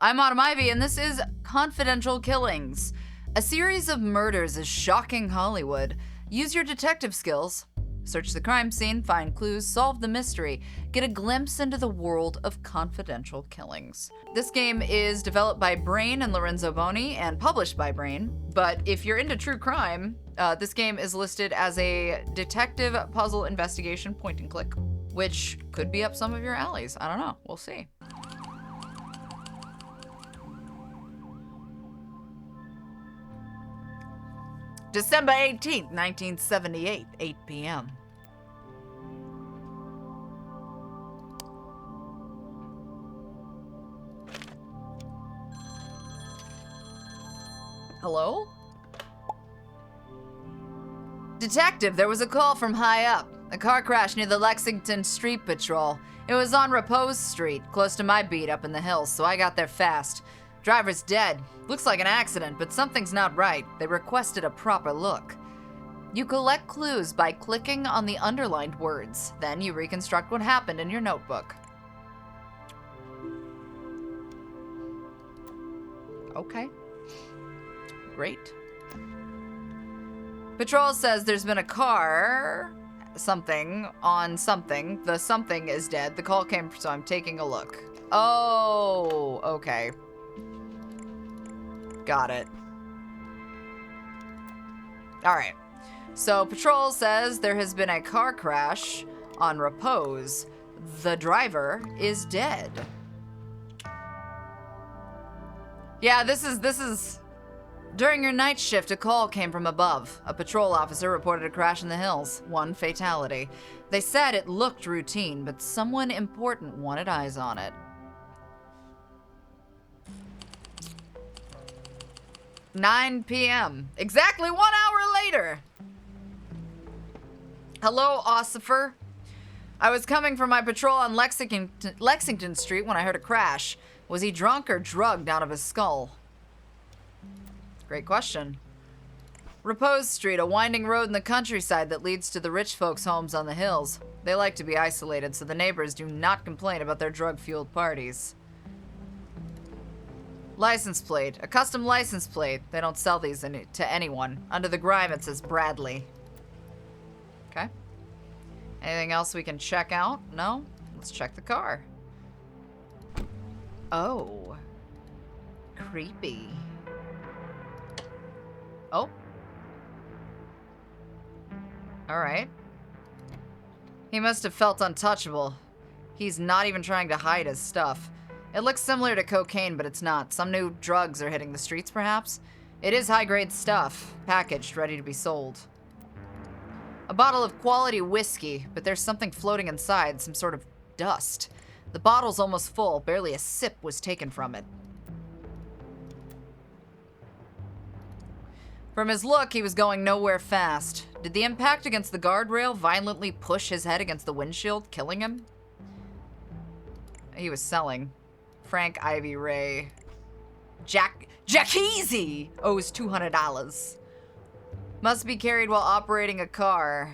I'm Autumn Ivy, and this is Confidential Killings. A series of murders is shocking Hollywood. Use your detective skills. Search the crime scene, find clues, solve the mystery. Get a glimpse into the world of confidential killings. This game is developed by Brain and Lorenzo Boni and published by Brain. But if you're into true crime, this game is listed as a detective puzzle investigation point and click, which could be up some of your alleys. I don't know. We'll see. December 18th, 1978, 8 p.m. Hello? Detective, there was a call from high up. A car crash near the Lexington Street Patrol. It was on Repose Street, close to my beat up in the hills, so I got there fast. Driver's dead. Looks like an accident, but something's not right. They requested a proper look. You collect clues by clicking on the underlined words. Then you reconstruct what happened in your notebook. Okay. Great. Patrol says there's been a car, something, on something. The something is dead. The call came, so I'm taking a look. Oh, okay. Got it. All right. So Patrol says there has been a car crash on Repose. The driver is dead. Yeah, this is... During your night shift, a call came from above. A patrol officer reported a crash in the hills. 1 fatality. They said it looked routine, but someone important wanted eyes on it. 9 p.m. Exactly 1 hour later. Hello, Ossifer. I was coming from my patrol on Lexington Street when I heard a crash. Was he drunk or drugged out of his skull? Great question. Repose Street, a winding road in the countryside that leads to the rich folks' homes on the hills. They like to be isolated, so the neighbors do not complain about their drug-fueled parties. License plate. A custom license plate. They don't sell these to anyone. Under the grime, it says Bradley. Okay. Anything else we can check out? No? Let's check the car. Oh. Creepy. Oh. Alright. He must have felt untouchable. He's not even trying to hide his stuff. It looks similar to cocaine, but it's not. Some new drugs are hitting the streets, perhaps? It is high-grade stuff, packaged, ready to be sold. A bottle of quality whiskey, but there's something floating inside, some sort of dust. The bottle's almost full, barely a sip was taken from it. From his look, he was going nowhere fast. Did the impact against the guardrail violently push his head against the windshield, killing him? He was selling. Frank Ivy Ray. Jackeezy owes $200. Must be carried while operating a car.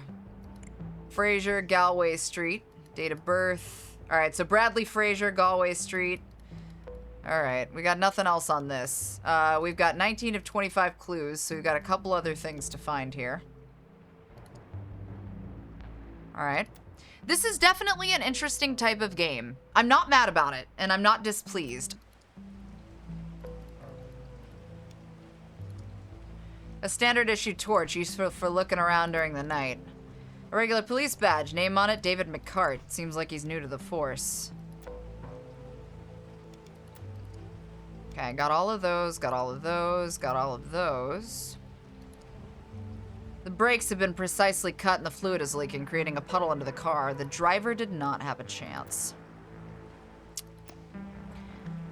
Frasier, Galway Street. Date of birth. Alright, so Bradley Frasier, Galway Street. Alright, we got nothing else on this. We've got 19 of 25 clues, so we've got a couple other things to find here. Alright. This is definitely an interesting type of game. I'm not mad about it, and I'm not displeased. A standard issue torch used for looking around during the night. A regular police badge, name on it, David McCart. Seems like he's new to the force. Okay, got all of those, got all of those, got all of those. The brakes have been precisely cut and the fluid is leaking, creating a puddle under the car. The driver did not have a chance.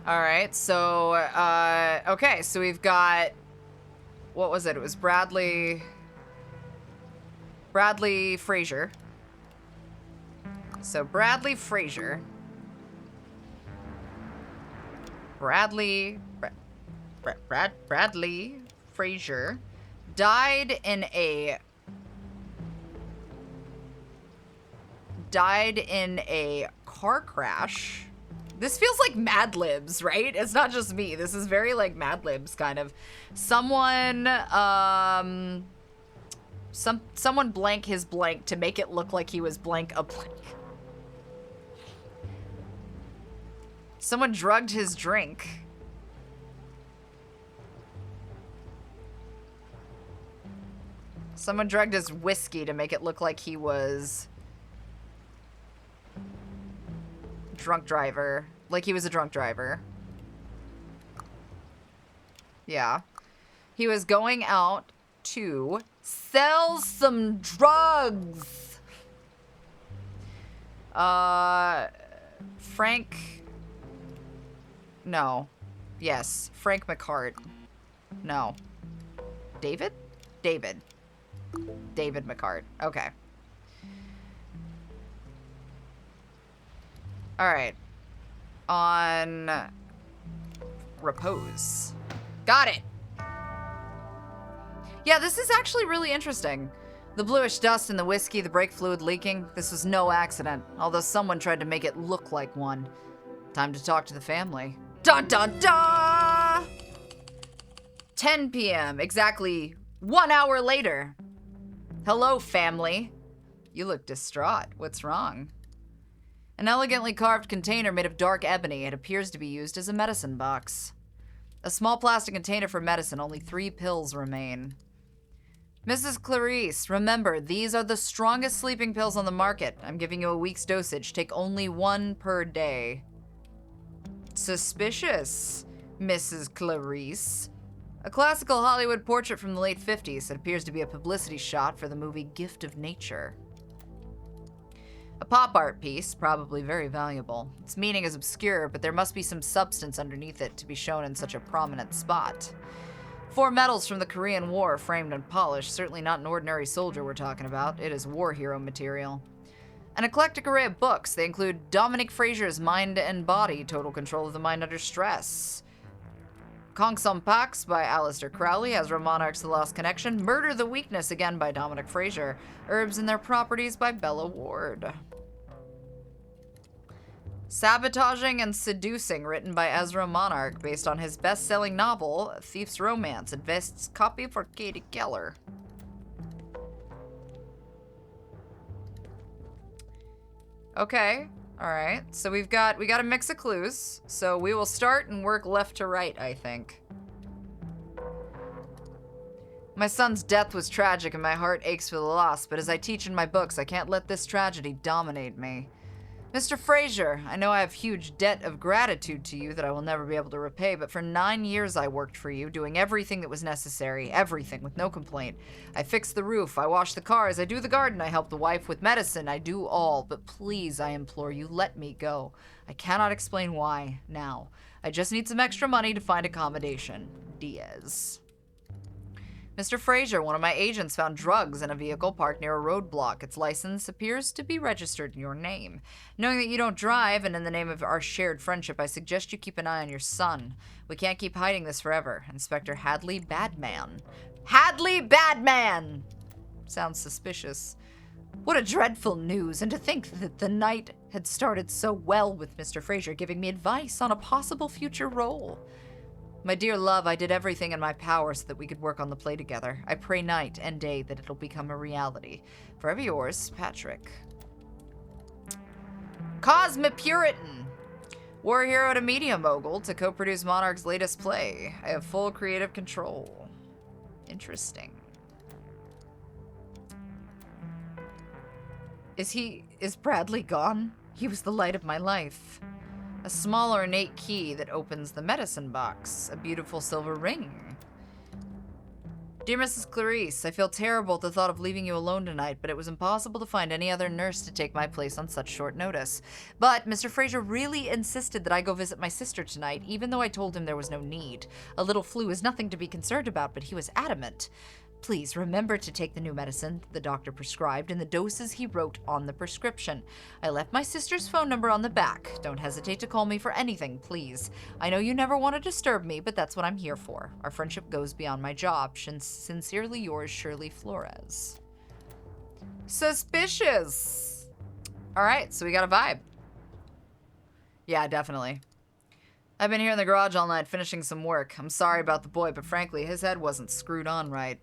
Alright, so, okay, so we've got, what was it? It was Bradley Frasier. So Bradley Frasier. Bradley Frasier died in a car crash. This feels like Mad Libs, right? It's not just me. This is very like Mad Libs kind of. Someone blank his blank to make it look like he was blank a blank. Someone drugged his drink. Someone drugged his whiskey to make it look like he was drunk driver. Like he was a drunk driver. Yeah. He was going out to sell some drugs. Frank. No. Yes. Frank McCart. No. David? David. David McCart. Okay. Alright. On repose. Got it. Yeah, this is actually really interesting. The bluish dust in the whiskey, the brake fluid leaking. This was no accident, although someone tried to make it look like one. Time to talk to the family. Dun dun dun! 10 p.m. Exactly 1 hour later. Hello, family. You look distraught. What's wrong? An elegantly carved container made of dark ebony. It appears to be used as a medicine box. A small plastic container for medicine. Only 3 pills remain. Mrs. Clarice, remember, these are the strongest sleeping pills on the market. I'm giving you a week's dosage. Take only 1 per day. Suspicious, Mrs. Clarice. A classical Hollywood portrait from the late 50s. It appears to be a publicity shot for the movie Gift of Nature. A pop art piece, probably very valuable. Its meaning is obscure, but there must be some substance underneath it to be shown in such a prominent spot. 4 medals from the Korean War, framed and polished. Certainly not an ordinary soldier we're talking about. It is war hero material. An eclectic array of books. They include Dominic Frasier's Mind and Body, Total Control of the Mind Under Stress. Kong Som Pax by Aleister Crowley, Ezra Monarch's The Lost Connection, Murder the Weakness, again by Dominic Frasier, Herbs and Their Properties by Bella Ward. Sabotaging and Seducing, written by Ezra Monarch, based on his best-selling novel, Thief's Romance, advanced copy for Katie Keller. Okay, alright, so we got a mix of clues, so we will start and work left to right, I think. My son's death was tragic and my heart aches for the loss, but as I teach in my books, I can't let this tragedy dominate me. Mr. Frasier, I know I have huge debt of gratitude to you that I will never be able to repay, but for 9 years I worked for you, doing everything that was necessary, everything, with no complaint. I fixed the roof, I washed the cars, I do the garden, I help the wife with medicine, I do all, but please, I implore you, let me go. I cannot explain why, now. I just need some extra money to find accommodation. Diaz. Mr. Frasier, one of my agents found drugs in a vehicle parked near a roadblock. Its license appears to be registered in your name. Knowing that you don't drive, and in the name of our shared friendship, I suggest you keep an eye on your son. We can't keep hiding this forever. Inspector Hadley Badman. Hadley Badman! Sounds suspicious. What a dreadful news, and to think that the night had started so well with Mr. Frasier giving me advice on a possible future role. My dear love, I did everything in my power so that we could work on the play together. I pray night and day that it'll become a reality. Forever yours, Patrick. Cosmopuritan. War hero to media mogul to co-produce Monarch's latest play. I have full creative control. Interesting. Is Bradley gone? He was the light of my life. A small ornate key that opens the medicine box. A beautiful silver ring. Dear Mrs. Clarice, I feel terrible at the thought of leaving you alone tonight, but it was impossible to find any other nurse to take my place on such short notice. But Mr. Frasier really insisted that I go visit my sister tonight, even though I told him there was no need. A little flu is nothing to be concerned about, but he was adamant. Please remember to take the new medicine the doctor prescribed and the doses he wrote on the prescription. I left my sister's phone number on the back. Don't hesitate to call me for anything, please. I know you never want to disturb me, but that's what I'm here for. Our friendship goes beyond my job. Sincerely yours, Shirley Flores. Suspicious. All right, so we got a vibe. Yeah, definitely. I've been here in the garage all night finishing some work. I'm sorry about the boy, but frankly, his head wasn't screwed on right.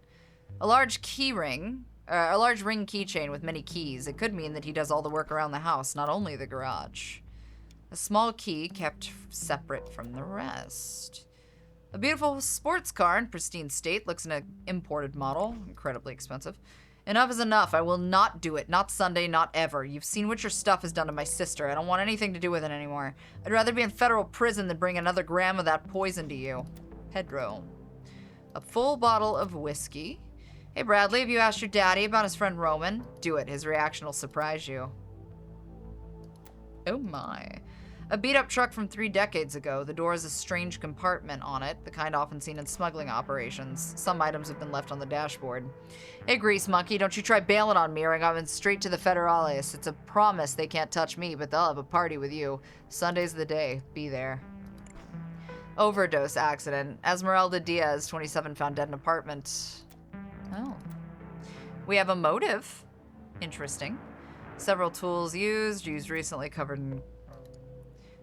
A large ring keychain with many keys. It could mean that he does all the work around the house, not only the garage. A small key kept separate from the rest. A beautiful sports car in pristine state. Looks in an imported model. Incredibly expensive. Enough is enough. I will not do it. Not Sunday, not ever. You've seen what your stuff has done to my sister. I don't want anything to do with it anymore. I'd rather be in federal prison than bring another gram of that poison to you. Pedro. A full bottle of whiskey. Hey, Bradley, have you asked your daddy about his friend Roman? Do it. His reaction will surprise you. Oh my. A beat-up truck from 3 decades ago. The door has a strange compartment on it, the kind often seen in smuggling operations. Some items have been left on the dashboard. Hey, Grease Monkey, don't you try bailing on me or I'm going straight to the Federales. It's a promise they can't touch me, but they'll have a party with you. Sunday's the day. Be there. Overdose accident. Esmeralda Diaz, 27, found dead in apartment. Oh. We have a motive. Interesting. Several tools used recently covered in...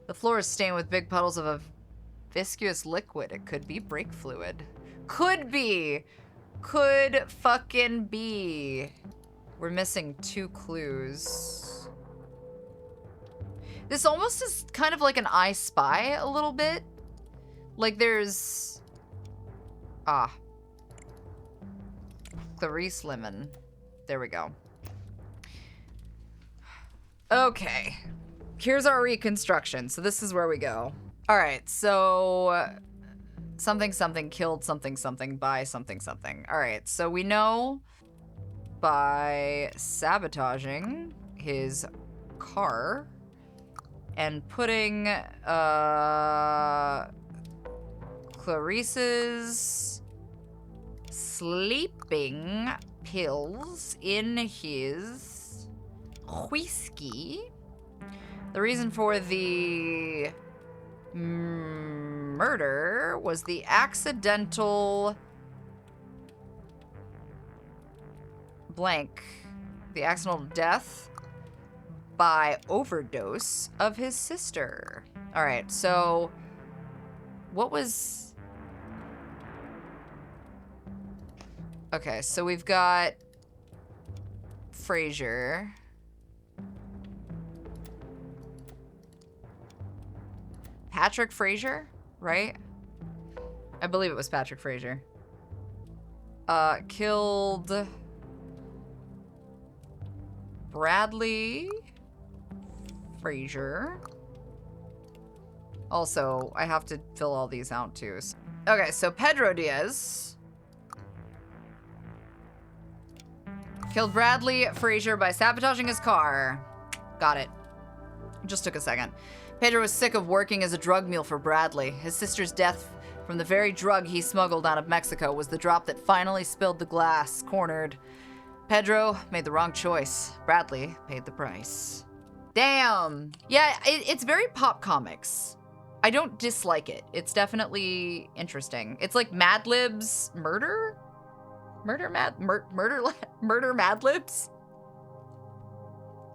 The floor is stained with big puddles of a viscous liquid. It could be brake fluid. Could be. Could fucking be. We're missing 2 clues. This almost is kind of like an I Spy a little bit. Like there's... Clarice Lemon. There we go. Okay. Here's our reconstruction. So this is where we go. All right. So something something killed something something by something something. All right. So we know by sabotaging his car and putting Clarice's sleeping pills in his whiskey. The reason for the murder was the accidental the accidental death by overdose of his sister. All right, so what was... Okay, so we've got Frasier. Patrick Frasier, right? I believe it was Patrick Frasier. Killed Bradley Frasier. Also, I have to fill all these out too. Okay, so Pedro Diaz killed Bradley Frasier by sabotaging his car. Got it. Just took a second. Pedro was sick of working as a drug mule for Bradley. His sister's death from the very drug he smuggled out of Mexico was the drop that finally spilled the glass. Cornered. Pedro made the wrong choice. Bradley paid the price. Damn. Yeah, it's very pop comics. I don't dislike it. It's definitely interesting. It's like Mad Libs murder? Murder Mad Libs?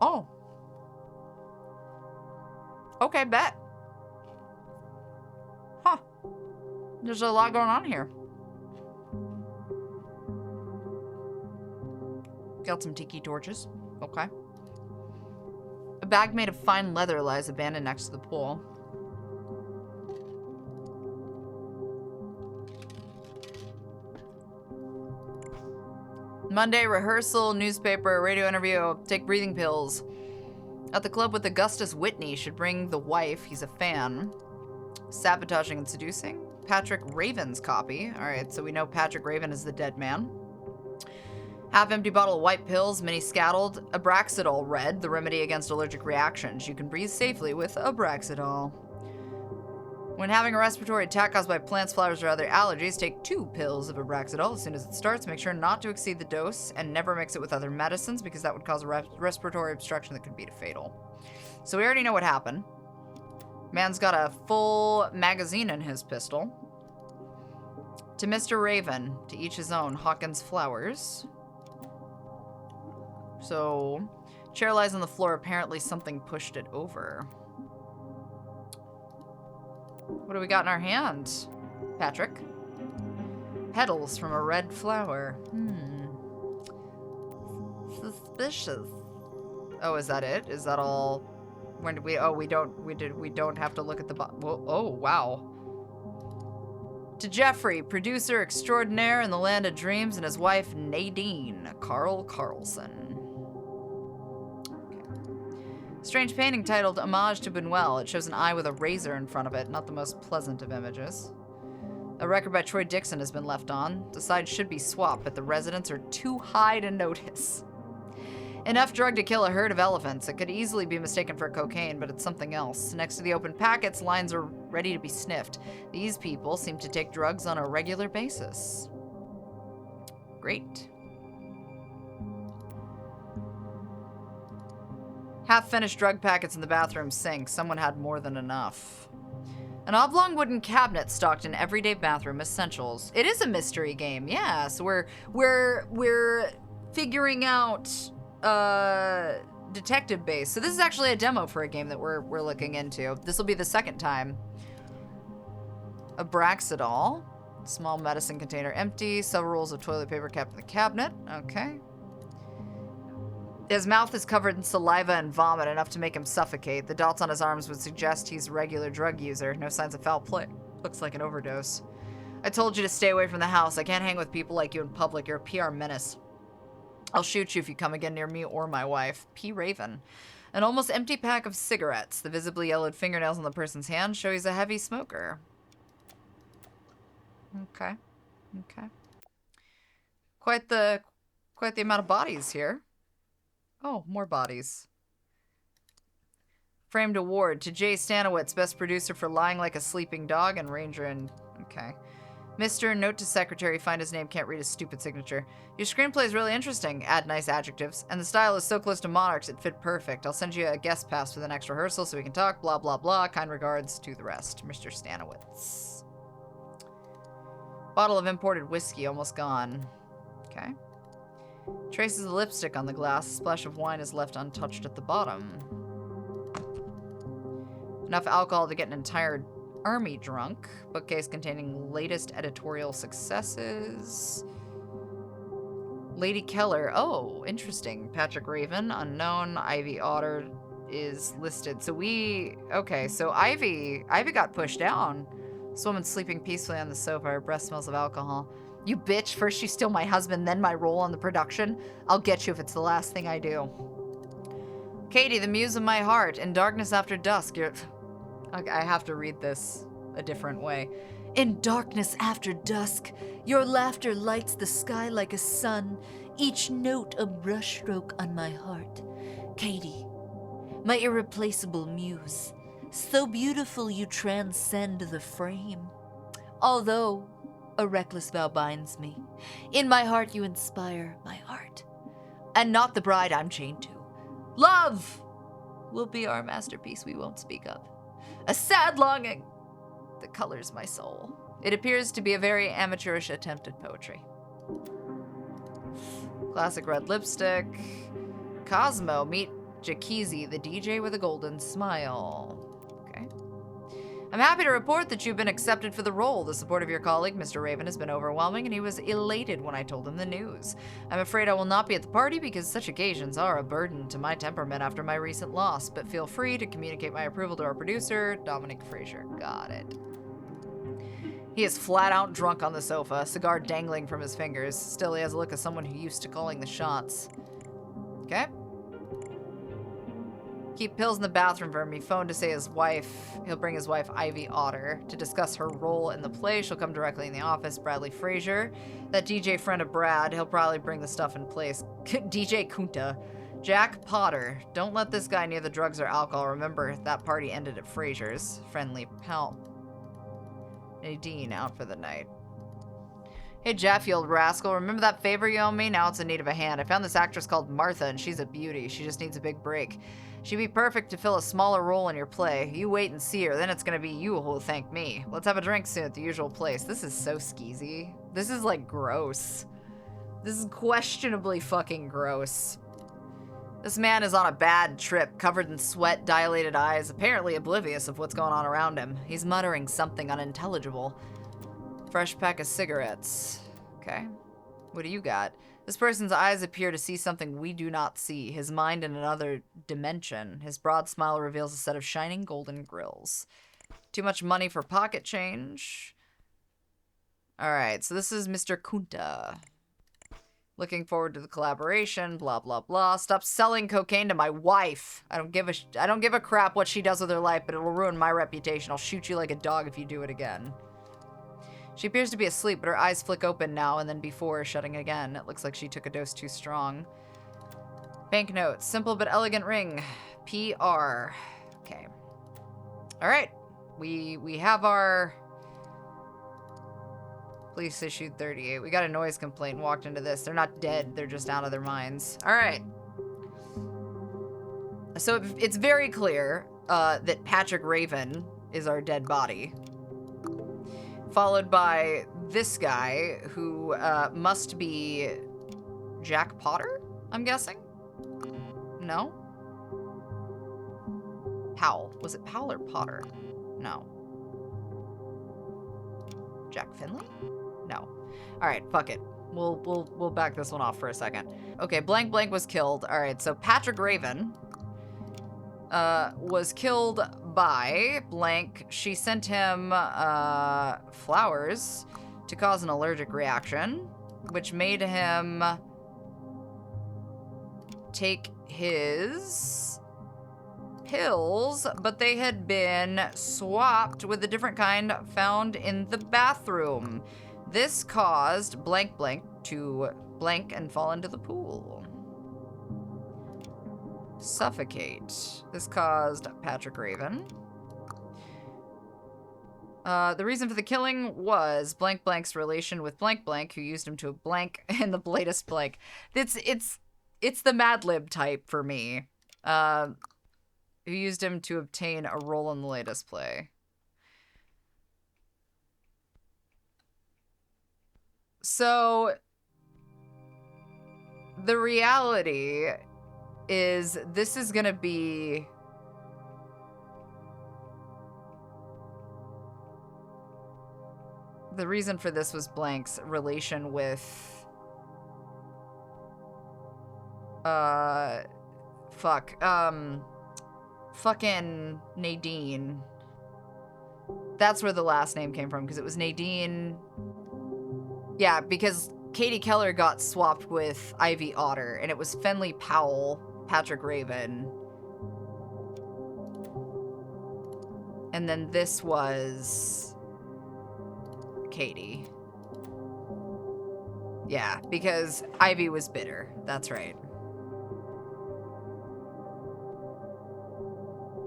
Oh. Okay, bet. Huh. There's a lot going on here. Got some tiki torches. Okay. A bag made of fine leather lies abandoned next to the pool. Monday, rehearsal, newspaper, radio interview, take breathing pills. At the club with Augustus Whitney should bring the wife, he's a fan. Sabotaging and seducing. Patrick Raven's copy. All right, so we know Patrick Raven is the dead man. Half-empty bottle of white pills, mini scattled. Abraxidol red, the remedy against allergic reactions. You can breathe safely with Abraxidol. When having a respiratory attack caused by plants, flowers, or other allergies, take 2 pills of Abraxidol as soon as it starts. Make sure not to exceed the dose and never mix it with other medicines because that would cause a respiratory obstruction that could be fatal. So we already know what happened. Man's got a full magazine in his pistol. To Mr. Raven, to each his own. Hawkins flowers. So, chair lies on the floor. Apparently something pushed it over. What do we got in our hand, Patrick? Petals from a red flower. Suspicious. Oh, is that it? Is that all? When did we? Oh, we don't have to look at the oh, wow. To Jeffrey, producer extraordinaire in the land of dreams, and his wife Nadine, Carl Carlson. Okay. Strange painting titled Homage to Buñuel. It shows an eye with a razor in front of it. Not the most pleasant of images. A record by Troy Dixon has been left on. The sides should be swapped, but the residents are too high to notice. Enough drug to kill a herd of elephants. It could easily be mistaken for cocaine, but it's something else. Next to the open packets, lines are ready to be sniffed. These people seem to take drugs on a regular basis. Great. Half-finished drug packets in the bathroom sink. Someone had more than enough. An oblong wooden cabinet stocked in everyday bathroom essentials. It is a mystery game, yeah. So we're figuring out detective base. So this is actually a demo for a game that we're looking into. This will be the second time. A Braxidol. Small medicine container empty. Several rolls of toilet paper kept in the cabinet. Okay. His mouth is covered in saliva and vomit, enough to make him suffocate. The dots on his arms would suggest he's a regular drug user. No signs of foul play. Looks like an overdose. I told you to stay away from the house. I can't hang with people like you in public. You're a PR menace. I'll shoot you if you come again near me or my wife. P. Raven. An almost empty pack of cigarettes. The visibly yellowed fingernails on the person's hand show he's a heavy smoker. Okay. Okay. Quite the amount of bodies here. Oh, more bodies. Framed award to Jay Stanowitz, best producer for Lying Like a Sleeping Dog and Ranger and... Okay. Mr. Note to Secretary, find his name, can't read his stupid signature. Your screenplay is really interesting, add nice adjectives, and the style is so close to Monarch's it fit perfect. I'll send you a guest pass for the next rehearsal so we can talk, blah, blah, blah. Kind regards to the rest. Mr. Stanowitz. Bottle of imported whiskey, almost gone. Okay. Traces of lipstick on the glass. A splash of wine is left untouched at the bottom. Enough alcohol to get an entire army drunk. Bookcase containing latest editorial successes. Lady Keller. Oh, interesting. Patrick Raven, unknown. Ivy Otter is listed. So okay, so Ivy got pushed down. This woman's sleeping peacefully on the sofa. Her breath smells of alcohol. You bitch, first you steal my husband, then my role on the production. I'll get you if it's the last thing I do. Katie, the muse of my heart. In darkness after dusk, you're... Okay, I have to read this a different way. In darkness after dusk, your laughter lights the sky like a sun, each note a brushstroke on my heart. Katie, my irreplaceable muse, so beautiful you transcend the frame. Although a reckless vow binds me, in my heart you inspire my heart, and not the bride I'm chained to. Love will be our masterpiece we won't speak of. A sad longing that colors my soul. It appears to be a very amateurish attempt at poetry. Classic red lipstick. Cosmo, meet Jakizi, the DJ with a golden smile. Okay. I'm happy to report that you've been accepted for the role. The support of your colleague, Mr. Raven, has been overwhelming, and he was elated when I told him the news. I'm afraid I will not be at the party because such occasions are a burden to my temperament after my recent loss, but feel free to communicate my approval to our producer, Dominic Frasier. Got it. He is flat out drunk on the sofa, a cigar dangling from his fingers. Still, he has a look of someone who used to calling the shots. Okay. Keep pills in the bathroom for him. He phoned to say he'll bring his wife, Ivy Otter, to discuss her role in the play. She'll come directly in the office. Bradley Frazier, that DJ friend of Brad, he'll probably bring the stuff in place. DJ Kunta. Jack Potter, don't let this guy near the drugs or alcohol. Remember, that party ended at Frazier's. Friendly pal. Nadine out for the night. Hey Jeff, you old rascal, remember that favor you owe me? Now it's in need of a hand. I found this actress called Martha, and she's a beauty. She just needs a big break. She'd be perfect to fill a smaller role in your play. You wait and see her, then it's gonna be you who'll thank me. Let's have a drink soon at the usual place. This is so skeezy. This is like gross. This is questionably fucking gross. This man is on a bad trip, covered in sweat, dilated eyes, apparently oblivious of what's going on around him. He's muttering something unintelligible. Fresh pack of cigarettes. Okay. What do you got? This person's eyes appear to see something we do not see. His mind in another dimension. His broad smile reveals a set of shining golden grills. Too much money for pocket change. Alright, so this is Mr. Kunta. Looking forward to the collaboration, blah, blah, blah. Stop selling cocaine to my wife. I don't give a crap what she does with her life, but it will ruin my reputation. I'll shoot you like a dog if you do it again. She appears to be asleep, but her eyes flick open now and then before shutting again. It looks like she took a dose too strong. Banknotes. Simple but elegant ring. PR. Okay. Alright. We have our... Police issued 38. We got a noise complaint and walked into this. They're not dead. They're just out of their minds. Alright. So it's very clear that Patrick Raven is our dead body. Followed by this guy, who must be Jack Potter, I'm guessing? No? Powell. Was it Powell or Potter? No. Jack Finley? No. Alright, fuck it. We'll back this one off for a second. Okay, blank blank was killed. Alright, so Patrick Raven was killed by blank. She sent him flowers to cause an allergic reaction, which made him take his pills, but they had been swapped with a different kind found in the bathroom. This caused blank blank to blank and fall into the pool. Suffocate. This caused Patrick Raven. The reason for the killing was blank blank's relation with blank blank, who used him to blank in the latest blank. It's the Mad Lib type for me. Who used him to obtain a role in the latest play. So the reality is this is gonna be the reason for this was blank's relation with fucking Nadine. That's where the last name came from, because it was Nadine. Yeah, because Katie Keller got swapped with Ivy Otter, and it was Fenley Powell, Patrick Raven. And then this was Katie. Yeah, because Ivy was bitter. That's right.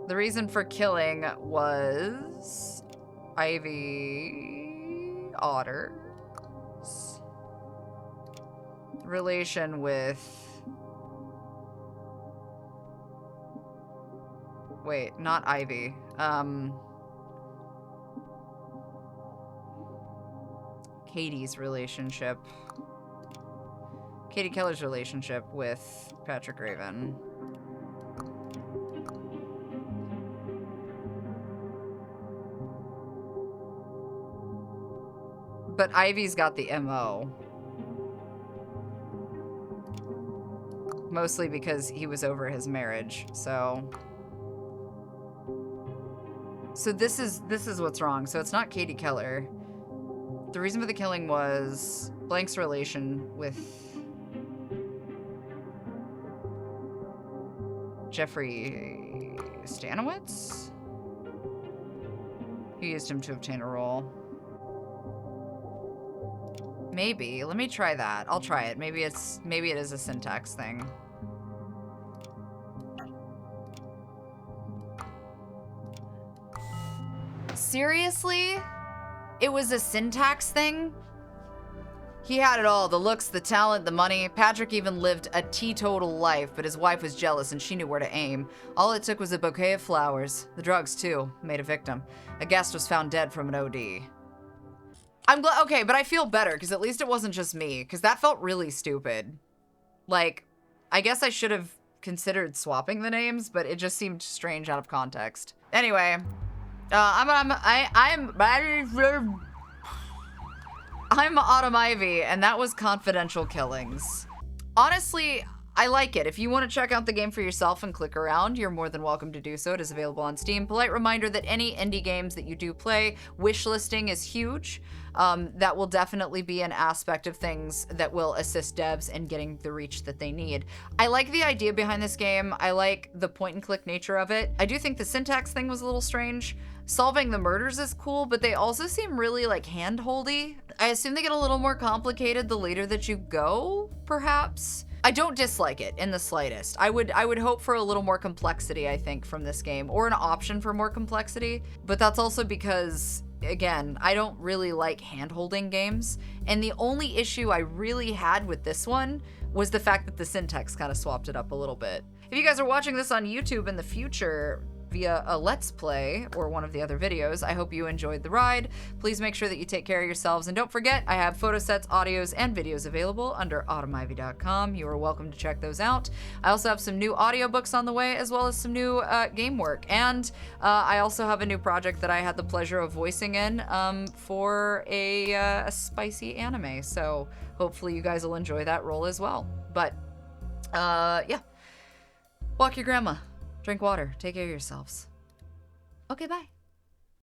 The reason for killing was Ivy Otter's relation with... Wait, not Ivy. Katie's relationship. Katie Keller's relationship with Patrick Raven. But Ivy's got the MO. Mostly because he was over his marriage, so... So this is what's wrong. So it's not Katie Keller. The reason for the killing was Blank's relation with Jeffrey Stanowitz? He used him to obtain a role. Maybe. Let me try that. I'll try it. Maybe it is a syntax thing. Seriously? It was a syntax thing? He had it all. The looks, the talent, the money. Patrick even lived a teetotal life, but his wife was jealous and she knew where to aim. All it took was a bouquet of flowers. The drugs, too, made a victim. A guest was found dead from an OD. I'm glad, okay, but I feel better, because at least it wasn't just me, because that felt really stupid. Like, I guess I should have considered swapping the names, but it just seemed strange out of context. Anyway, I'm Autumn Ivy, and that was Confidential Killings. Honestly, I like it. If you want to check out the game for yourself and click around, you're more than welcome to do so. It is available on Steam. Polite reminder that any indie games that you do play, wishlisting is huge. That will definitely be an aspect of things that will assist devs in getting the reach that they need. I like the idea behind this game. I like the point-and-click nature of it. I do think the syntax thing was a little strange. Solving the murders is cool, but they also seem really like hand-holdy. I assume they get a little more complicated the later that you go, perhaps? I don't dislike it in the slightest. I would hope for a little more complexity, I think, from this game, or an option for more complexity, but that's also because, again, I don't really like hand-holding games, and the only issue I really had with this one was the fact that the syntax kind of swapped it up a little bit. If you guys are watching this on YouTube in the future, via a Let's Play or one of the other videos, I hope you enjoyed the ride. Please make sure that you take care of yourselves, and don't forget, I have photo sets, audios, and videos available under autumnivy.com. You are welcome to check those out. I also have some new audiobooks on the way, as well as some new game work, and I also have a new project that I had the pleasure of voicing in for a spicy anime, so hopefully you guys will enjoy that role as well. But yeah, walk your grandma. Drink water. Take care of yourselves. Okay, bye.